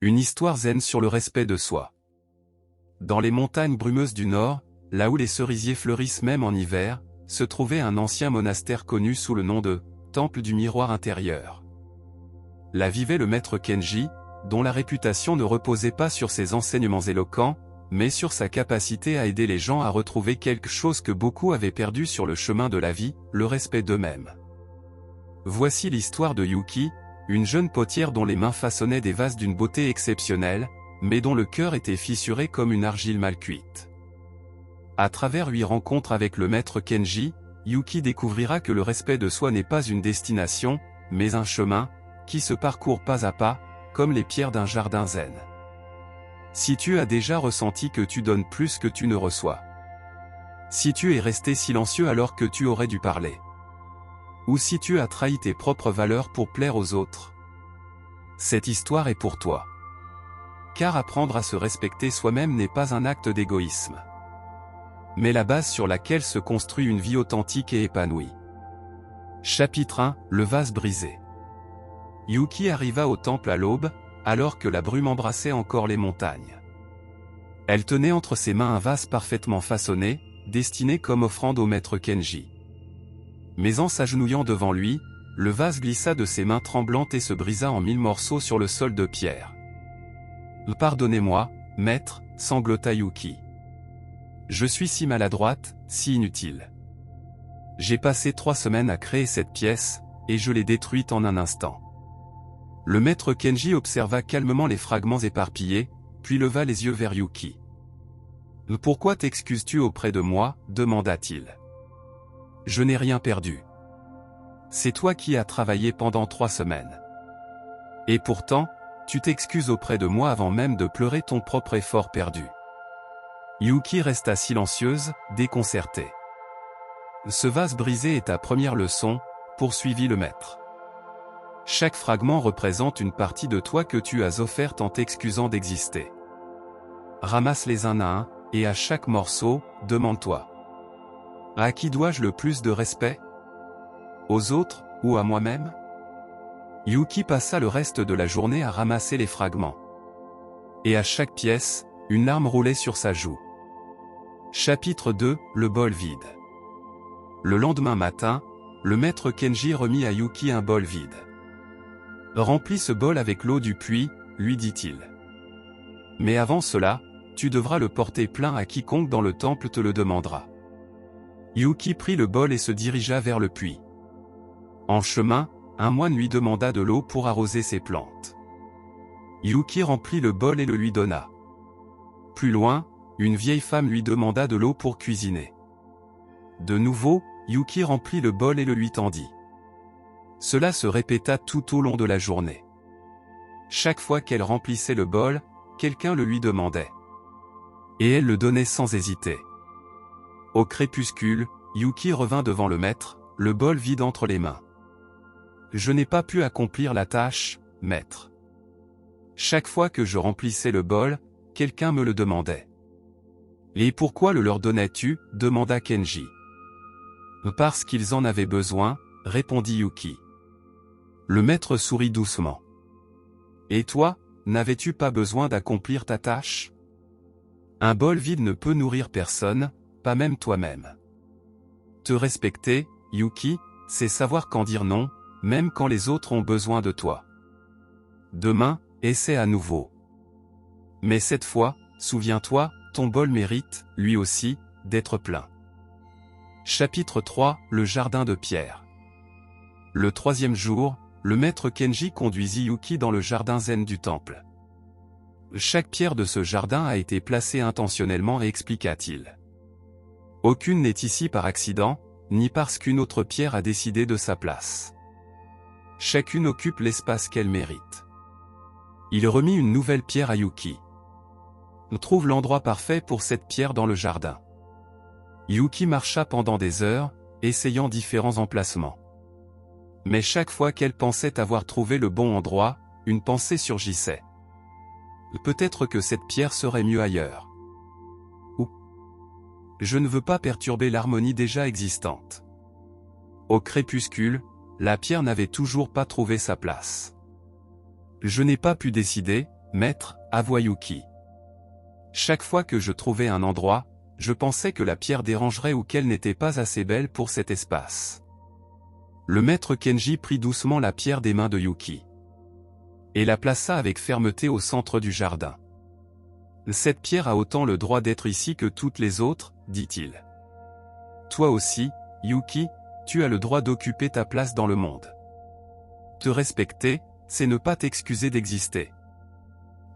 Une histoire zen sur le respect de soi. Dans les montagnes brumeuses du nord, là où les cerisiers fleurissent même en hiver, se trouvait un ancien monastère connu sous le nom de Temple du Miroir Intérieur. Là vivait le maître Kenji, dont la réputation ne reposait pas sur ses enseignements éloquents, mais sur sa capacité à aider les gens à retrouver quelque chose que beaucoup avaient perdu sur le chemin de la vie, le respect d'eux-mêmes. Voici l'histoire de Yuki, une jeune potière dont les mains façonnaient des vases d'une beauté exceptionnelle, mais dont le cœur était fissuré comme une argile mal cuite. À travers 8 rencontres avec le maître Kenji, Yuki découvrira que le respect de soi n'est pas une destination, mais un chemin, qui se parcourt pas à pas, comme les pierres d'un jardin zen. Si tu as déjà ressenti que tu donnes plus que tu ne reçois. Si tu es resté silencieux alors que tu aurais dû parler. Ou si tu as trahi tes propres valeurs pour plaire aux autres. Cette histoire est pour toi. Car apprendre à se respecter soi-même n'est pas un acte d'égoïsme, mais la base sur laquelle se construit une vie authentique et épanouie. Chapitre 1, le vase brisé. Yuki arriva au temple à l'aube, alors que la brume embrassait encore les montagnes. Elle tenait entre ses mains un vase parfaitement façonné, destiné comme offrande au maître Kenji. Mais en s'agenouillant devant lui, le vase glissa de ses mains tremblantes et se brisa en 1000 morceaux sur le sol de pierre. « Pardonnez-moi, maître, sanglota Yuki. Je suis si maladroite, si inutile. J'ai passé 3 semaines à créer cette pièce, et je l'ai détruite en un instant. » Le maître Kenji observa calmement les fragments éparpillés, puis leva les yeux vers Yuki. « Pourquoi t'excuses-tu auprès de moi » demanda-t-il. « Je n'ai rien perdu. C'est toi qui as travaillé pendant 3 semaines. Et pourtant, tu t'excuses auprès de moi avant même de pleurer ton propre effort perdu. » Yuki resta silencieuse, déconcertée. « Ce vase brisé est ta première leçon, poursuivit le maître. Chaque fragment représente une partie de toi que tu as offerte en t'excusant d'exister. Ramasse-les un à un, et à chaque morceau, demande-toi. À qui dois-je le plus de respect? Aux autres, ou à moi-même? Yuki passa le reste de la journée à ramasser les fragments. Et à chaque pièce, une larme roulait sur sa joue. Chapitre 2, le bol vide. Le lendemain matin, le maître Kenji remit à Yuki un bol vide. « Remplis ce bol avec l'eau du puits, lui dit-il. Mais avant cela, tu devras le porter plein à quiconque dans le temple te le demandera. » Yuki prit le bol et se dirigea vers le puits. En chemin, un moine lui demanda de l'eau pour arroser ses plantes. Yuki remplit le bol et le lui donna. Plus loin, une vieille femme lui demanda de l'eau pour cuisiner. De nouveau, Yuki remplit le bol et le lui tendit. Cela se répéta tout au long de la journée. Chaque fois qu'elle remplissait le bol, quelqu'un le lui demandait. Et elle le donnait sans hésiter. Au crépuscule, Yuki revint devant le maître, le bol vide entre les mains. « Je n'ai pas pu accomplir la tâche, maître. Chaque fois que je remplissais le bol, quelqu'un me le demandait. »« Et pourquoi le leur donnais-tu » demanda Kenji. « Parce qu'ils en avaient besoin, » répondit Yuki. Le maître sourit doucement. « Et toi, n'avais-tu pas besoin d'accomplir ta tâche? Un bol vide ne peut nourrir personne, pas même toi-même. Te respecter, Yuki, c'est savoir quand dire non, même quand les autres ont besoin de toi. Demain, essaie à nouveau. Mais cette fois, souviens-toi, ton bol mérite, lui aussi, d'être plein. » Chapitre 3, le jardin de pierre. Le 3e jour, le maître Kenji conduisit Yuki dans le jardin zen du temple. Chaque pierre de ce jardin a été placée intentionnellement, expliqua-t-il. Aucune n'est ici par accident, ni parce qu'une autre pierre a décidé de sa place. Chacune occupe l'espace qu'elle mérite. Il remit une nouvelle pierre à Yuki. On trouve l'endroit parfait pour cette pierre dans le jardin. Yuki marcha pendant des heures, essayant différents emplacements. Mais chaque fois qu'elle pensait avoir trouvé le bon endroit, une pensée surgissait. Peut-être que cette pierre serait mieux ailleurs. Ou je ne veux pas perturber l'harmonie déjà existante. Au crépuscule, la pierre n'avait toujours pas trouvé sa place. Je n'ai pas pu décider, Maître, avoua Yuki. Chaque fois que je trouvais un endroit, je pensais que la pierre dérangerait ou qu'elle n'était pas assez belle pour cet espace. Le maître Kenji prit doucement la pierre des mains de Yuki et la plaça avec fermeté au centre du jardin. Cette pierre a autant le droit d'être ici que toutes les autres, dit-il. Toi aussi, Yuki, tu as le droit d'occuper ta place dans le monde. Te respecter, c'est ne pas t'excuser d'exister.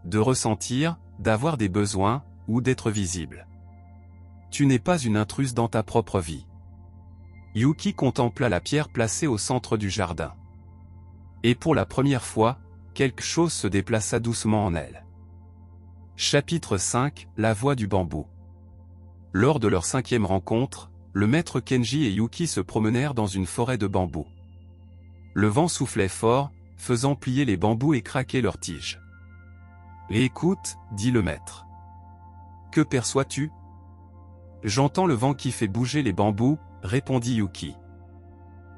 De ressentir, d'avoir des besoins, ou d'être visible. Tu n'es pas une intruse dans ta propre vie. Yuki contempla la pierre placée au centre du jardin. Et pour la première fois, quelque chose se déplaça doucement en elle. Chapitre 5, la voix du bambou. Lors de leur 5e rencontre, le maître Kenji et Yuki se promenèrent dans une forêt de bambous. Le vent soufflait fort, faisant plier les bambous et craquer leurs tiges. « Et écoute, dit le maître. Que perçois-tu ? » J'entends le vent qui fait bouger les bambous, répondit Yuki.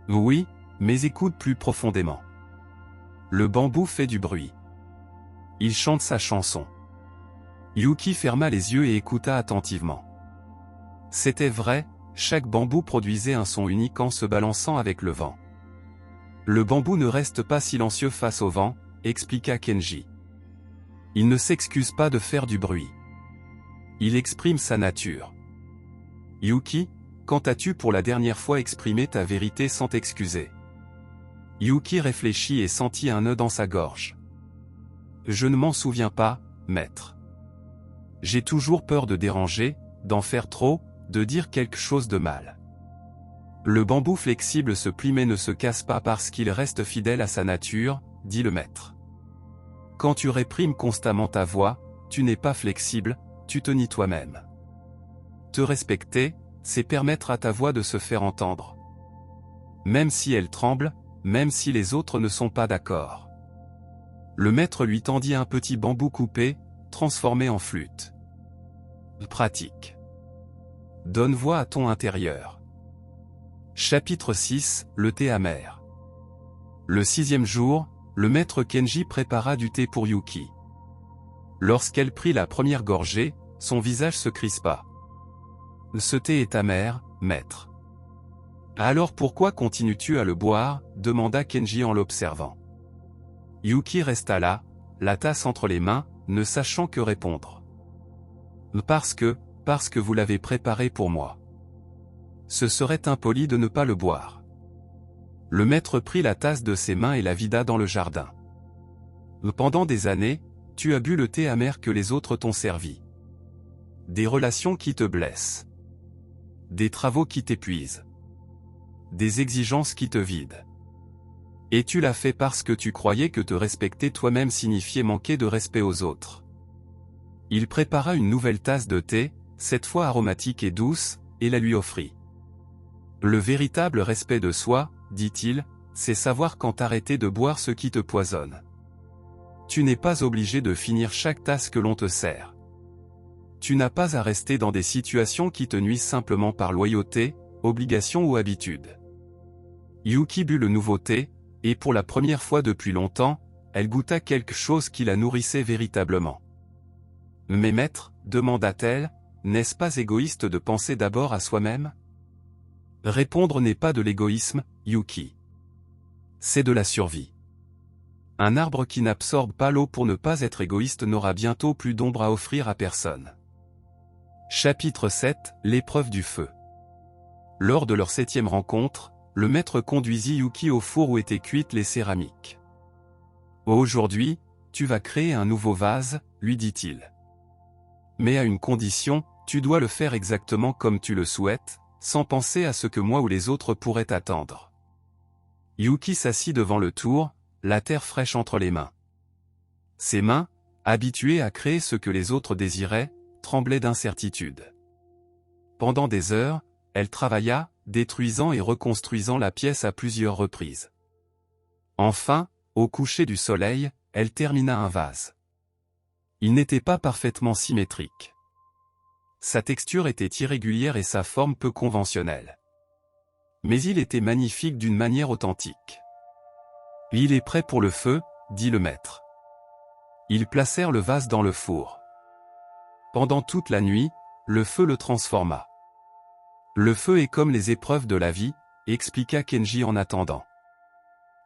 Oui, mais écoute plus profondément. Le bambou fait du bruit. Il chante sa chanson. Yuki ferma les yeux et écouta attentivement. C'était vrai, chaque bambou produisait un son unique en se balançant avec le vent. Le bambou ne reste pas silencieux face au vent, expliqua Kenji. Il ne s'excuse pas de faire du bruit. Il exprime sa nature. Yuki, quand as-tu pour la dernière fois exprimé ta vérité sans t'excuser ? Yuki réfléchit et sentit un nœud dans sa gorge. Je ne m'en souviens pas, maître. J'ai toujours peur de déranger, d'en faire trop, de dire quelque chose de mal. Le bambou flexible se plie mais ne se casse pas parce qu'il reste fidèle à sa nature, dit le maître. Quand tu réprimes constamment ta voix, tu n'es pas flexible, tu te nies toi-même. Te respecter, c'est permettre à ta voix de se faire entendre. Même si elle tremble, même si les autres ne sont pas d'accord. Le maître lui tendit un petit bambou coupé, transformé en flûte. Pratique. Donne voix à ton intérieur. Chapitre 6, le thé amer. Le 6e jour, le maître Kenji prépara du thé pour Yuki. Lorsqu'elle prit la première gorgée, son visage se crispa. Ce thé est amer, maître. Alors pourquoi continues-tu à le boire ? Demanda Kenji en l'observant. Yuki resta là, la tasse entre les mains, ne sachant que répondre. Parce que vous l'avez préparé pour moi. Ce serait impoli de ne pas le boire. Le maître prit la tasse de ses mains et la vida dans le jardin. Pendant des années, tu as bu le thé amer que les autres t'ont servi. Des relations qui te blessent. Des travaux qui t'épuisent. Des exigences qui te vident. Et tu l'as fait parce que tu croyais que te respecter toi-même signifiait manquer de respect aux autres. Il prépara une nouvelle tasse de thé, cette fois aromatique et douce, et la lui offrit. Le véritable respect de soi, dit-il, c'est savoir quand arrêter de boire ce qui te poisonne. Tu n'es pas obligé de finir chaque tasse que l'on te sert. Tu n'as pas à rester dans des situations qui te nuisent simplement par loyauté, obligation ou habitude. Yuki but le nouveau thé, et pour la première fois depuis longtemps, elle goûta quelque chose qui la nourrissait véritablement. « Mais maître, demanda-t-elle, n'est-ce pas égoïste de penser d'abord à soi-même » Répondre n'est pas de l'égoïsme, Yuki. C'est de la survie. Un arbre qui n'absorbe pas l'eau pour ne pas être égoïste n'aura bientôt plus d'ombre à offrir à personne. Chapitre 7, l'épreuve du feu. Lors de leur 7e rencontre, le maître conduisit Yuki au four où étaient cuites les céramiques. « Aujourd'hui, tu vas créer un nouveau vase, lui dit-il. Mais à une condition, tu dois le faire exactement comme tu le souhaites, sans penser à ce que moi ou les autres pourraient attendre. » Yuki s'assit devant le tour, la terre fraîche entre les mains. Ses mains, habituées à créer ce que les autres désiraient, tremblaient d'incertitude. Pendant des heures, elle travailla, détruisant et reconstruisant la pièce à plusieurs reprises. Enfin, au coucher du soleil, elle termina un vase. Il n'était pas parfaitement symétrique. Sa texture était irrégulière et sa forme peu conventionnelle. Mais il était magnifique d'une manière authentique. « Il est prêt pour le feu, dit le maître. Ils placèrent le vase dans le four. Pendant toute la nuit, le feu le transforma. Le feu est comme les épreuves de la vie, expliqua Kenji en attendant.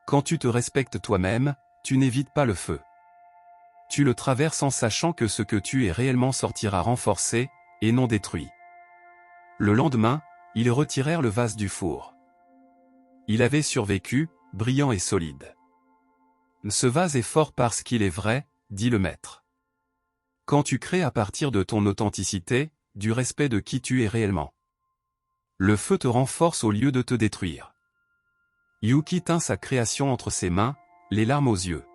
Quand tu te respectes toi-même, tu n'évites pas le feu. Tu le traverses en sachant que ce que tu es réellement sortira renforcé, et non détruit. Le lendemain, ils retirèrent le vase du four. Il avait survécu, brillant et solide. Ce vase est fort parce qu'il est vrai, dit le maître. Quand tu crées à partir de ton authenticité, du respect de qui tu es réellement, le feu te renforce au lieu de te détruire. Yuki tint sa création entre ses mains, les larmes aux yeux.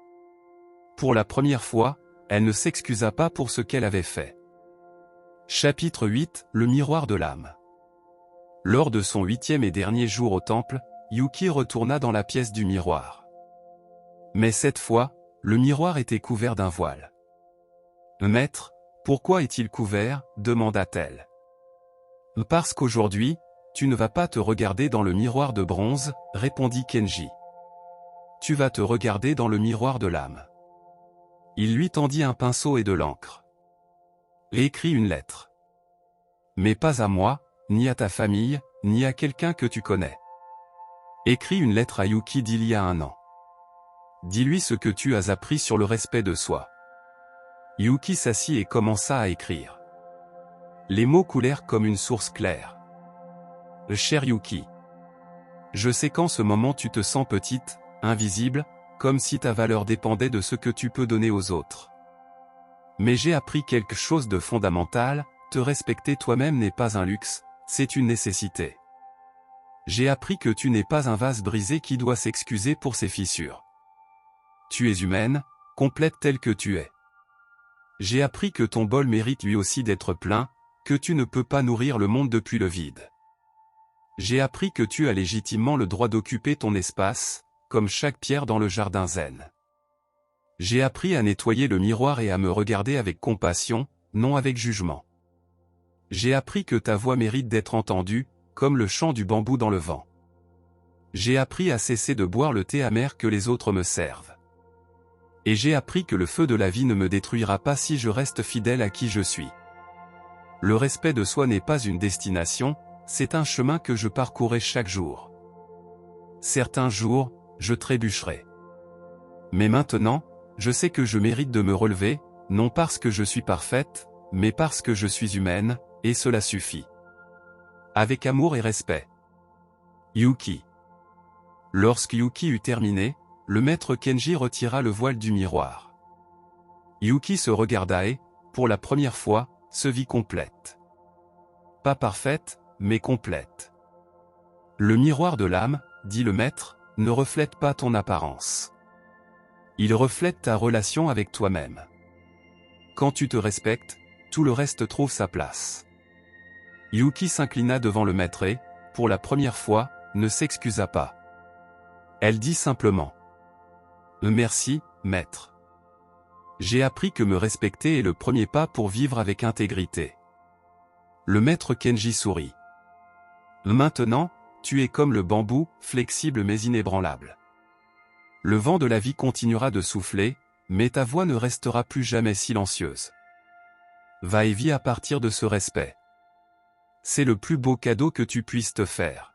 Pour la première fois, elle ne s'excusa pas pour ce qu'elle avait fait. Chapitre 8, le miroir de l'âme. Lors de son 8e et dernier jour au temple, Yuki retourna dans la pièce du miroir. Mais cette fois, le miroir était couvert d'un voile. « Maître, pourquoi est-il couvert ?» demanda-t-elle. « Parce qu'aujourd'hui, tu ne vas pas te regarder dans le miroir de bronze, » répondit Kenji. « Tu vas te regarder dans le miroir de l'âme. » Il lui tendit un pinceau et de l'encre. « Écris une lettre. Mais pas à moi, ni à ta famille, ni à quelqu'un que tu connais. Écris une lettre à Yuki d'il y a 1 an. Dis-lui ce que tu as appris sur le respect de soi. » Yuki s'assit et commença à écrire. Les mots coulèrent comme une source claire. « Cher Yuki, je sais qu'en ce moment tu te sens petite, invisible, comme si ta valeur dépendait de ce que tu peux donner aux autres. Mais j'ai appris quelque chose de fondamental, te respecter toi-même n'est pas un luxe, c'est une nécessité. J'ai appris que tu n'es pas un vase brisé qui doit s'excuser pour ses fissures. Tu es humaine, complète telle que tu es. J'ai appris que ton bol mérite lui aussi d'être plein, que tu ne peux pas nourrir le monde depuis le vide. J'ai appris que tu as légitimement le droit d'occuper ton espace, comme chaque pierre dans le jardin zen. J'ai appris à nettoyer le miroir et à me regarder avec compassion, non avec jugement. J'ai appris que ta voix mérite d'être entendue, comme le chant du bambou dans le vent. J'ai appris à cesser de boire le thé amer que les autres me servent. Et j'ai appris que le feu de la vie ne me détruira pas si je reste fidèle à qui je suis. Le respect de soi n'est pas une destination, c'est un chemin que je parcourrai chaque jour. Certains jours, je trébucherai. Mais maintenant, je sais que je mérite de me relever, non parce que je suis parfaite, mais parce que je suis humaine, et cela suffit. Avec amour et respect. Yuki. Lorsque Yuki eut terminé, le maître Kenji retira le voile du miroir. Yuki se regarda et, pour la première fois, se vit complète. Pas parfaite, mais complète. Le miroir de l'âme, dit le maître, ne reflète pas ton apparence. Il reflète ta relation avec toi-même. Quand tu te respectes, tout le reste trouve sa place. Yuki s'inclina devant le maître et, pour la première fois, ne s'excusa pas. Elle dit simplement « Merci, maître. J'ai appris que me respecter est le premier pas pour vivre avec intégrité. » Le maître Kenji sourit. « Maintenant, tu es comme le bambou, flexible mais inébranlable. Le vent de la vie continuera de souffler, mais ta voix ne restera plus jamais silencieuse. Va et vis à partir de ce respect. C'est le plus beau cadeau que tu puisses te faire. »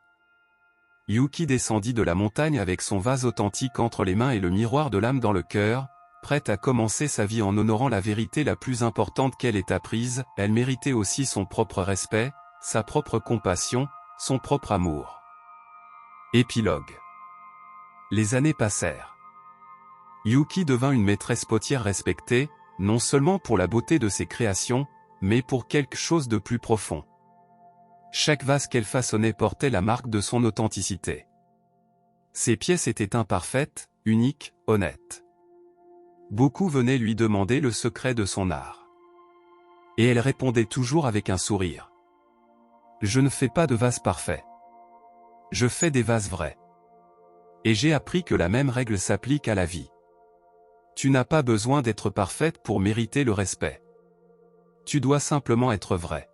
Yuki descendit de la montagne avec son vase authentique entre les mains et le miroir de l'âme dans le cœur, prête à commencer sa vie en honorant la vérité la plus importante qu'elle ait apprise. Elle méritait aussi son propre respect, sa propre compassion, son propre amour. Épilogue. Les années passèrent. Yuki devint une maîtresse potière respectée, non seulement pour la beauté de ses créations, mais pour quelque chose de plus profond. Chaque vase qu'elle façonnait portait la marque de son authenticité. Ses pièces étaient imparfaites, uniques, honnêtes. Beaucoup venaient lui demander le secret de son art. Et elle répondait toujours avec un sourire. « Je ne fais pas de vases parfaits. Je fais des vases vrais. Et j'ai appris que la même règle s'applique à la vie. Tu n'as pas besoin d'être parfaite pour mériter le respect. Tu dois simplement être vrai. »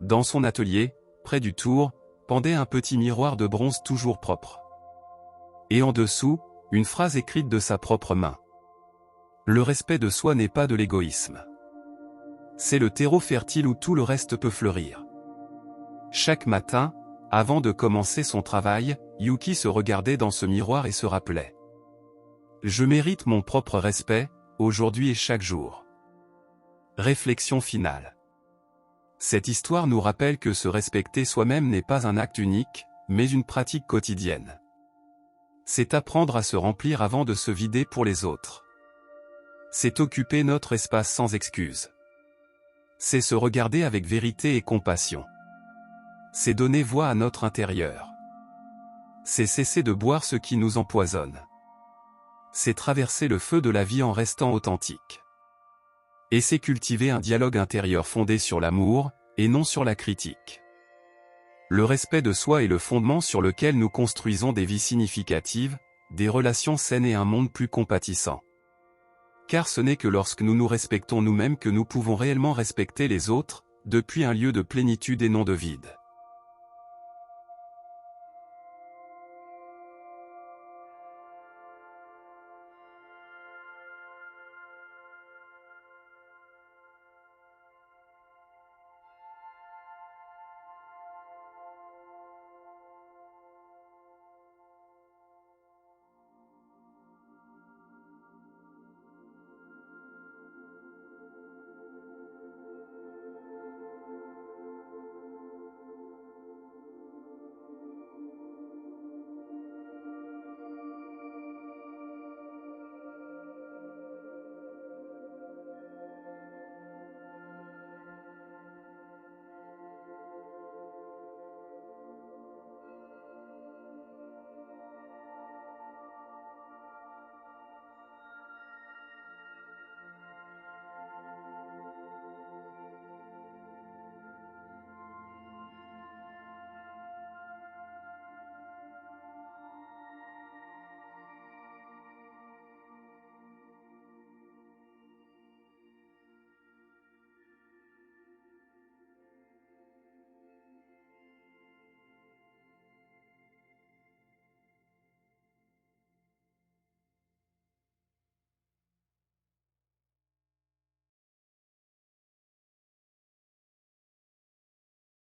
Dans son atelier, près du tour, pendait un petit miroir de bronze toujours propre. Et en dessous, une phrase écrite de sa propre main. « Le respect de soi n'est pas de l'égoïsme. C'est le terreau fertile où tout le reste peut fleurir. Chaque matin, avant de commencer son travail, Yuki se regardait dans ce miroir et se rappelait. Je mérite mon propre respect, aujourd'hui et chaque jour. Réflexion finale. Cette histoire nous rappelle que se respecter soi-même n'est pas un acte unique, mais une pratique quotidienne. C'est apprendre à se remplir avant de se vider pour les autres. C'est occuper notre espace sans excuse. C'est se regarder avec vérité et compassion. C'est donner voix à notre intérieur. C'est cesser de boire ce qui nous empoisonne. C'est traverser le feu de la vie en restant authentique. Et c'est cultiver un dialogue intérieur fondé sur l'amour, et non sur la critique. Le respect de soi est le fondement sur lequel nous construisons des vies significatives, des relations saines et un monde plus compatissant. Car ce n'est que lorsque nous nous respectons nous-mêmes que nous pouvons réellement respecter les autres, depuis un lieu de plénitude et non de vide.